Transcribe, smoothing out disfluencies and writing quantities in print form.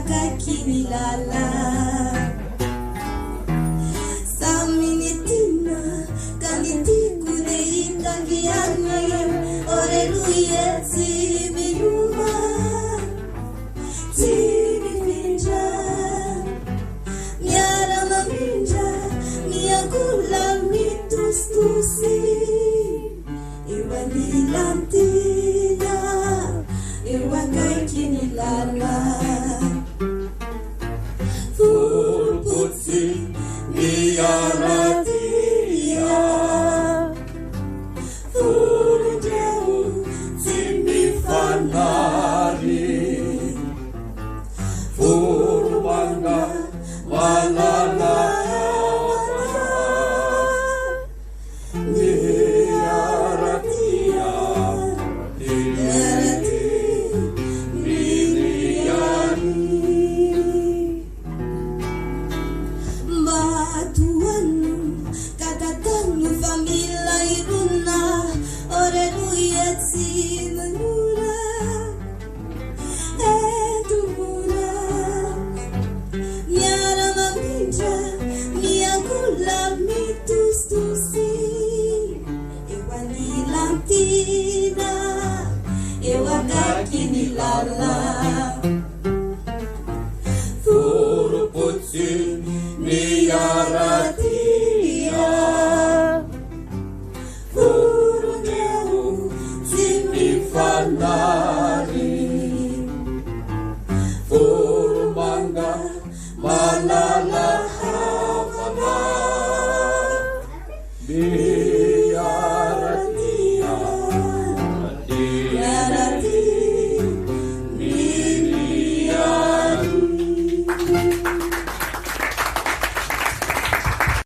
kakinilala Saminitina Kanitikune indagianaye Oreluye Tibiyuma Tibifinja Miara maminja Miagula mitustusi Iwanilantina Iwakakinilala Furputsi Miyaratia Furujeu Timifanari Furubanga Malala Miyaratia Iwakakinilala Furuputsi Miyaratia Furujeu Timifanari Furumanga Malala